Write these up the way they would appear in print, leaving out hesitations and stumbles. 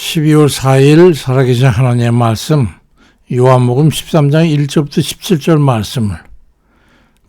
12월 4일 살아계신 하나님의 말씀, 요한복음 13장 1절부터 17절 말씀을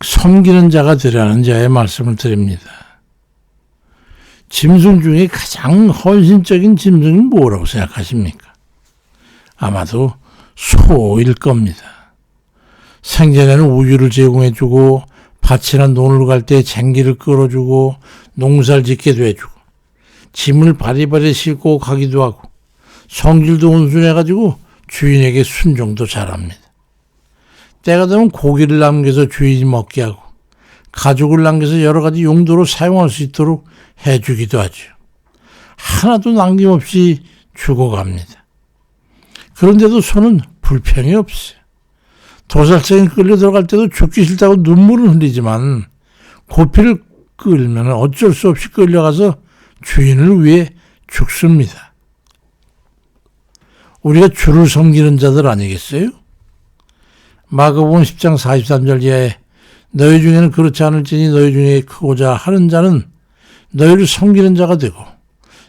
섬기는 자가 되라는 자의 말씀을 드립니다. 짐승 중에 가장 헌신적인 짐승이 뭐라고 생각하십니까? 아마도 소일 겁니다. 생전에는 우유를 제공해주고 밭이나 논을 갈 때 쟁기를 끌어주고 농사를 짓게도 해주고 짐을 바리바리 싣고 가기도 하고 성질도 온순해가지고 주인에게 순종도 잘합니다. 때가 되면 고기를 남겨서 주인이 먹게 하고 가죽을 남겨서 여러 가지 용도로 사용할 수 있도록 해주기도 하죠. 하나도 남김없이 죽어갑니다. 그런데도 소는 불평이 없어요. 도살장에 끌려 들어갈 때도 죽기 싫다고 눈물을 흘리지만 고피를 끌면 어쩔 수 없이 끌려가서 주인을 위해 죽습니다. 우리가 주를 섬기는 자들 아니겠어요? 마가복음 10장 43절 이하에 너희 중에는 그렇지 않을지니 너희 중에 크고자 하는 자는 너희를 섬기는 자가 되고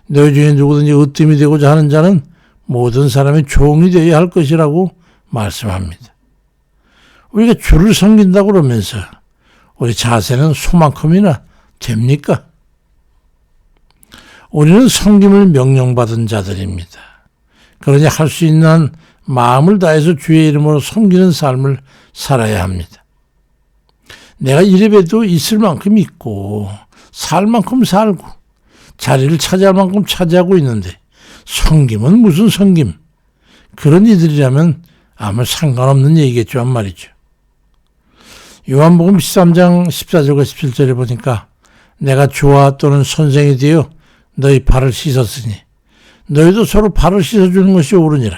너희 중에 누구든지 으뜸이 되고자 하는 자는 모든 사람의 종이 되어야 할 것이라고 말씀합니다. 우리가 주를 섬긴다고 그러면서 우리 자세는 소만큼이나 됩니까? 우리는 섬김을 명령받은 자들입니다. 그러니 할 수 있는 한 마음을 다해서 주의 이름으로 섬기는 삶을 살아야 합니다. 내가 이래봬도 있을 만큼 있고 살 만큼 살고 자리를 차지할 만큼 차지하고 있는데 섬김은 무슨 섬김? 그런 이들이라면 아무 상관없는 얘기겠죠 한 말이죠. 요한복음 13장 14절과 17절에 보니까 내가 주와 또는 선생이 되어 너희 발을 씻었으니 너희도 서로 발을 씻어주는 것이 옳으니라.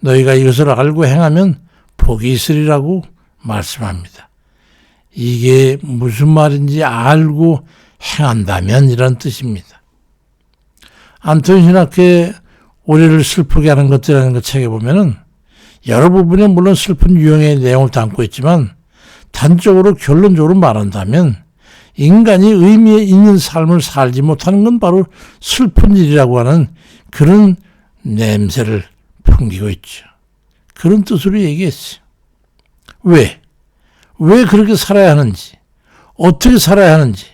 너희가 이것을 알고 행하면 복이 있으리라고 말씀합니다. 이게 무슨 말인지 알고 행한다면 이런 뜻입니다. 안토니 시나크의 우리를 슬프게 하는 것들이라는 그 책에 보면은 여러 부분에 물론 슬픈 유형의 내용을 담고 있지만 단적으로 결론적으로 말한다면 인간이 의미 있는 삶을 살지 못하는 건 바로 슬픈 일이라고 하는 그런 냄새를 풍기고 있죠. 그런 뜻으로 얘기했어요. 왜? 왜 그렇게 살아야 하는지, 어떻게 살아야 하는지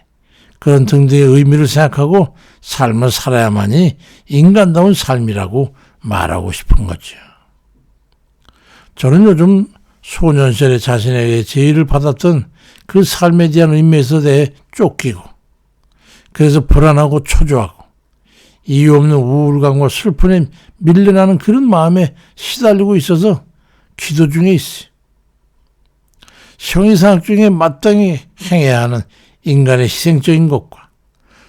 그런 등등의 의미를 생각하고 삶을 살아야만이 인간다운 삶이라고 말하고 싶은 거죠. 저는 요즘 소년 시절에 자신에게 제의를 받았던 그 삶에 대한 의미에서 대해 쫓기고 그래서 불안하고 초조하고 이유 없는 우울감과 슬픔에 밀려나는 그런 마음에 시달리고 있어서 기도 중에 있어요. 형이상학 중에 마땅히 행해야 하는 인간의 희생적인 것과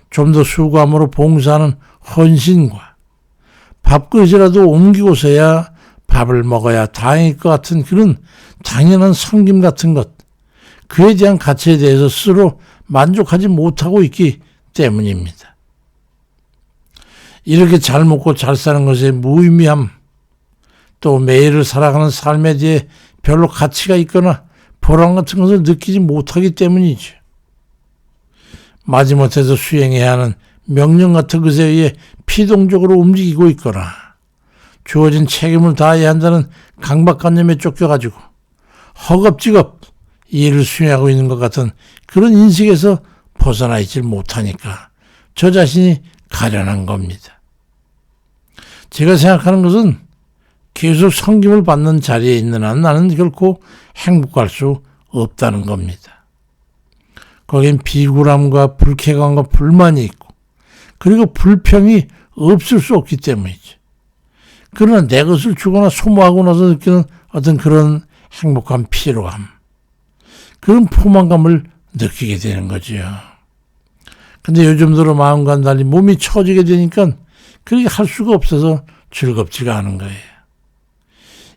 좀 더 수고함으로 봉사하는 헌신과 밥그릇이라도 옮기고서야 밥을 먹어야 다행일 것 같은 그런 당연한 섬김 같은 것, 그에 대한 가치에 대해서 스스로 만족하지 못하고 있기 때문입니다. 이렇게 잘 먹고 잘 사는 것의 무의미함, 또 매일을 살아가는 삶에 대해 별로 가치가 있거나 보람 같은 것을 느끼지 못하기 때문이죠. 마지못해서 수행해야 하는 명령 같은 것에 의해 피동적으로 움직이고 있거나 주어진 책임을 다해야 한다는 강박관념에 쫓겨가지고 허겁지겁 일을 수행하고 있는 것 같은 그런 인식에서 벗어나 있질 못하니까 저 자신이 가련한 겁니다. 제가 생각하는 것은 계속 섬김을 받는 자리에 있는 한 나는 결코 행복할 수 없다는 겁니다. 거긴 비굴함과 불쾌감과 불만이 있고 그리고 불평이 없을 수 없기 때문이죠. 그러나 내 것을 주거나 소모하고 나서 느끼는 어떤 그런 행복한 피로감, 그런 포만감을 느끼게 되는 거죠. 근데 요즘 들어 마음과 달리 몸이 처지게 되니까 그렇게 할 수가 없어서 즐겁지가 않은 거예요.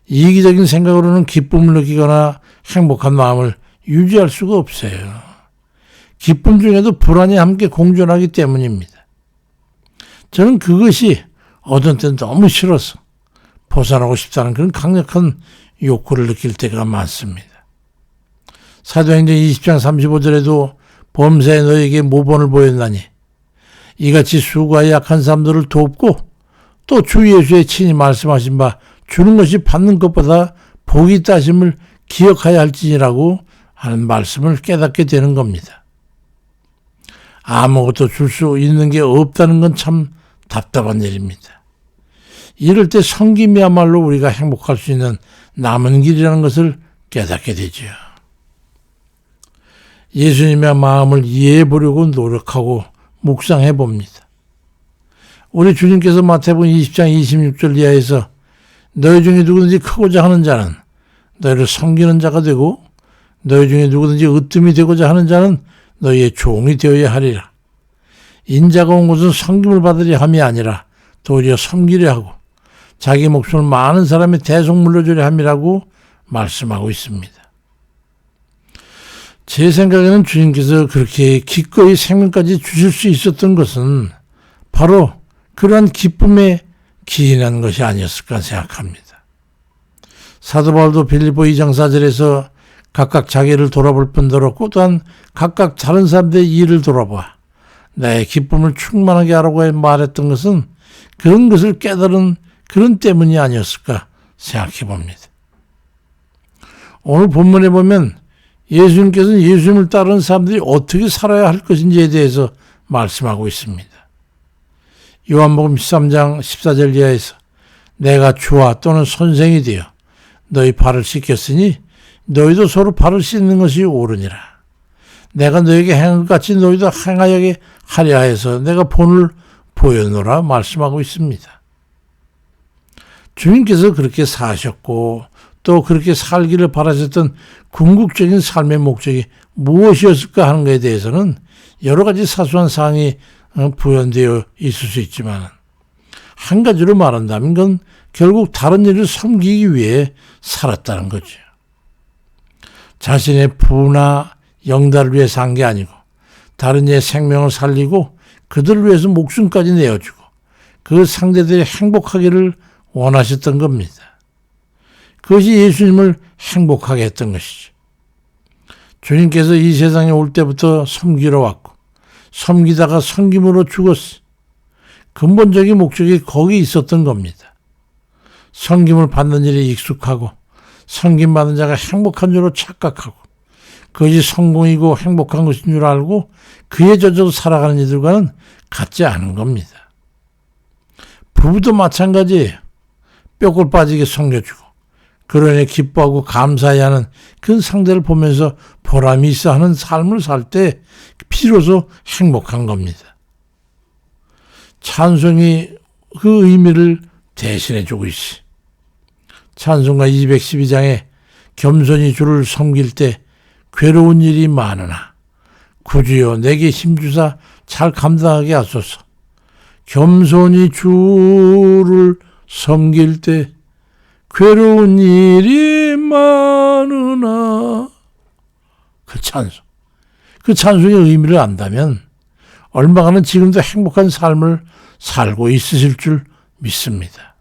이기적인 생각으로는 기쁨을 느끼거나 행복한 마음을 유지할 수가 없어요. 기쁨 중에도 불안이 함께 공존하기 때문입니다. 저는 그것이 어떤 때는 너무 싫어서 벗어나고 싶다는 그런 강력한 욕구를 느낄 때가 많습니다. 사도행전 20장 35절에도 범사에 너에게 모본을 보였나니 이같이 수고하여 약한 사람들을 돕고 또 주 예수의 친히 말씀하신 바 주는 것이 받는 것보다 복이 있다 하심을 기억하여 할지니라고 하는 말씀을 깨닫게 되는 겁니다. 아무것도 줄 수 있는 게 없다는 건 참 답답한 일입니다. 이럴 때 섬김이야말로 우리가 행복할 수 있는 남은 길이라는 것을 깨닫게 되죠. 예수님의 마음을 이해해 보려고 노력하고 묵상해 봅니다. 우리 주님께서 마태복음 20장 26절 이하에서 너희 중에 누구든지 크고자 하는 자는 너희를 섬기는 자가 되고 너희 중에 누구든지 으뜸이 되고자 하는 자는 너희의 종이 되어야 하리라. 인자가 온 것은 섬김을 받으려 함이 아니라 도리어 섬기려 하고 자기 목숨을 많은 사람의 대속 물려주려 함이라고 말씀하고 있습니다. 제 생각에는 주님께서 그렇게 기꺼이 생명까지 주실 수 있었던 것은 바로 그러한 기쁨에 기인한 것이 아니었을까 생각합니다. 사도 바울도 빌립보 2장 4절에서 각각 자기를 돌아볼 뿐더러 또한 각각 다른 사람들의 일을 돌아봐 나의 기쁨을 충만하게 하라고 말했던 것은 그런 것을 깨달은 그런 때문이 아니었을까 생각해 봅니다. 오늘 본문에 보면 예수님께서는 예수님을 따르는 사람들이 어떻게 살아야 할 것인지에 대해서 말씀하고 있습니다. 요한복음 13장 14절 이하에서 내가 주와 또는 선생이 되어 너희 발을 씻겼으니 너희도 서로 발을 씻는 것이 옳으니라. 내가 너에게 행한 것 같이 너희도 행하여 하려 해서 내가 본을 보여노라 말씀하고 있습니다. 주님께서 그렇게 사셨고 또 그렇게 살기를 바라셨던 궁극적인 삶의 목적이 무엇이었을까 하는 것에 대해서는 여러 가지 사소한 사항이 부연되어 있을 수 있지만 한 가지로 말한다면 그건 결국 다른 일을 섬기기 위해 살았다는 거죠. 자신의 부나 영달을 위해 산 게 아니고 다른 이의 생명을 살리고 그들을 위해서 목숨까지 내어주고 그 상대들이 행복하기를 원하셨던 겁니다. 그것이 예수님을 행복하게 했던 것이죠. 주님께서 이 세상에 올 때부터 섬기러 왔고 섬기다가 섬김으로 죽었어요. 근본적인 목적이 거기 있었던 겁니다. 섬김을 받는 일에 익숙하고 섬김받는 자가 행복한 줄로 착각하고 그것이 성공이고 행복한 것인 줄 알고 그에 젖어 살아가는 이들과는 같지 않은 겁니다. 부부도 마찬가지예요. 뼈골 빠지게 섬겨주고 그로 인해 기뻐하고 감사해야 하는 그 상대를 보면서 보람이 있어 하는 삶을 살 때 비로소 행복한 겁니다. 찬송이 그 의미를 대신해 주고 있어. 찬송가 212장에 겸손히 주를 섬길 때 괴로운 일이 많으나 구주여 내게 힘주사 잘 감당하게 하소서. 겸손히 주를 섬길 때 괴로운 일이 많으나 그 찬송의 의미를 안다면 얼마나 지금도 행복한 삶을 살고 있으실 줄 믿습니다.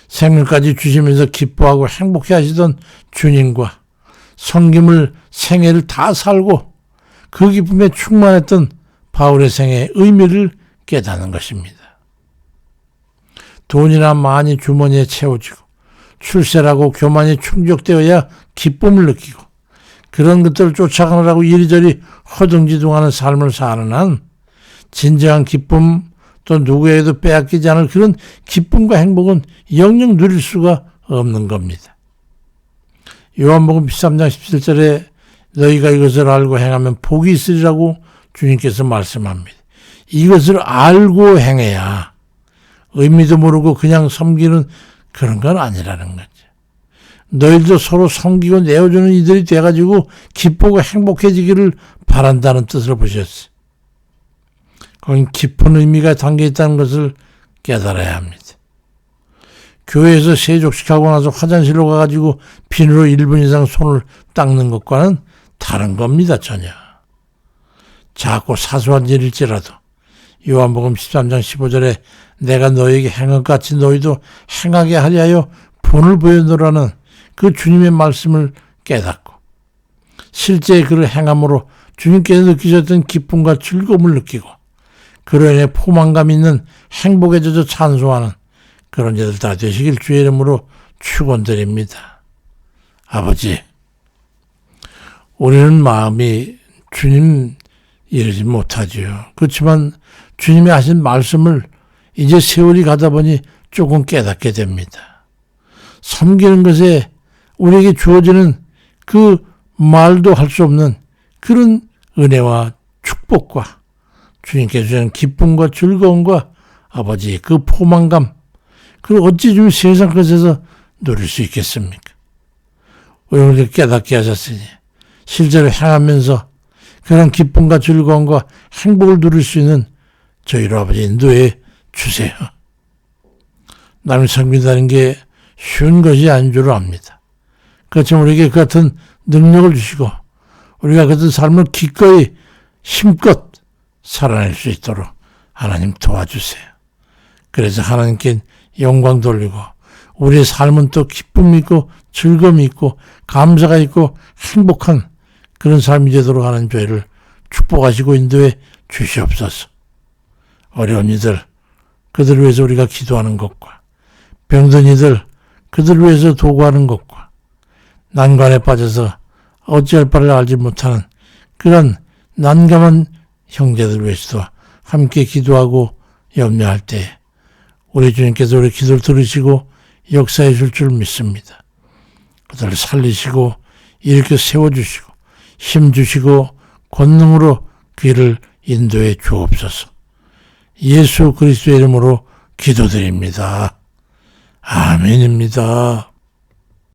생명까지 주시면서 기뻐하고 행복해 하시던 주님과 섬김을 생애를 다 살고 그 기쁨에 충만했던 바울의 생애의 의미를 깨닫는 것입니다. 돈이나 많이 주머니에 채워지고 출세라고 교만이 충족되어야 기쁨을 느끼고 그런 것들을 쫓아가느라고 이리저리 허둥지둥하는 삶을 사는 한 진정한 기쁨 또 누구에게도 빼앗기지 않을 그런 기쁨과 행복은 영영 누릴 수가 없는 겁니다. 요한복음 13장 17절에 너희가 이것을 알고 행하면 복이 있으리라고 주님께서 말씀합니다. 이것을 알고 행해야 의미도 모르고 그냥 섬기는 그런 건 아니라는 거죠. 너희들도 서로 섬기고 내어주는 이들이 돼가지고 기쁘고 행복해지기를 바란다는 뜻으로 보셨어요. 거긴 깊은 의미가 담겨있다는 것을 깨달아야 합니다. 교회에서 세족식하고 나서 화장실로 가가지고 비누로 1분 이상 손을 닦는 것과는 다른 겁니다. 전혀. 작고 사소한 일일지라도 요한복음 13장 15절에 내가 너에게 행한 것 같이 너희도 행하게 하려 하여 본을 보여노라는 그 주님의 말씀을 깨닫고 실제 그를 행함으로 주님께서 느끼셨던 기쁨과 즐거움을 느끼고 그로 인해 포만감 있는 행복에 젖어 찬송하는 그런 자들 다 되시길 주의 이름으로 축원드립니다. 아버지, 우리는 마음이 주님 이르지 못하지요. 그렇지만 주님이 하신 말씀을 이제 세월이 가다 보니 조금 깨닫게 됩니다. 섬기는 것에 우리에게 주어지는 그 말도 할 수 없는 그런 은혜와 축복과 주님께 주시는 기쁨과 즐거움과 아버지 그 포만감, 그걸 어찌 좀 세상 것에서 누릴 수 있겠습니까? 우리를 깨닫게 하셨으니 실제로 행하면서 그런 기쁨과 즐거움과 행복을 누릴 수 있는 저희로 아버지 인도해 주세요. 남을 섬긴다는 게 쉬운 것이 아닌 줄 압니다. 그렇지만 우리에게 그 같은 능력을 주시고 우리가 그 같은 삶을 기꺼이 힘껏 살아낼 수 있도록 하나님 도와주세요. 그래서 하나님께 영광 돌리고 우리의 삶은 또 기쁨이 있고 즐거움이 있고 감사가 있고 행복한 그런 삶이 되도록 하는 죄를 축복하시고 인도해 주시옵소서. 어려운 이들, 그들을 위해서 우리가 기도하는 것과 병든 이들, 그들을 위해서 도구하는 것과 난관에 빠져서 어찌할 바를 알지 못하는 그런 난감한 형제들 위해서도 함께 기도하고 염려할 때 우리 주님께서 우리 기도를 들으시고 역사해 줄 줄 믿습니다. 그들을 살리시고 일으켜 세워주시고 힘주시고 권능으로 그를 인도해 주옵소서. 예수 그리스도의 이름으로 기도드립니다. 아멘입니다.